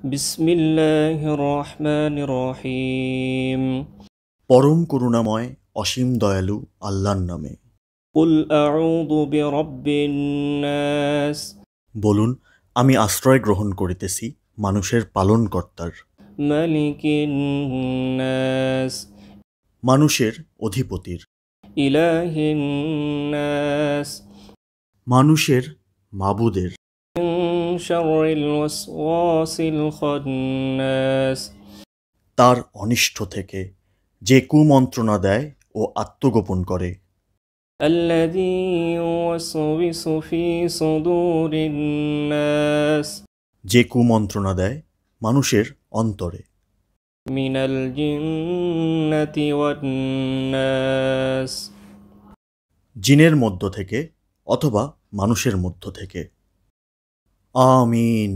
বিসমিল্লাহির রহমানির রহিম। পরম করুণাময় অসীম দয়ালু আল্লাহর নামে। কুল আউযু বিরাব্বিন নাস। বলুন, আমি আশ্রয় গ্রহণ করিতেছি মানুষের পালনকর্তার, মালিকিন নাস। মানুষের অধিপতির, ইলাহিন নাস। মানুষের মাবুদের, মিন শাররিল ওয়াসওয়াসিল খান্নাস। তার অনিষ্ট থেকে, যে কুমন্ত্রণা দেয় ও আত্মগোপন করে, আল্লাযী ইউওয়াসওয়িসু ফি সুদুরিন নাস। যে কুমন্ত্রণা দেয় মানুষের অন্তরে, মিনাল জিন্নাতি ওয়ান নাস। জিনের মধ্য থেকে অথবা মানুষের মধ্য থেকে। আমিন।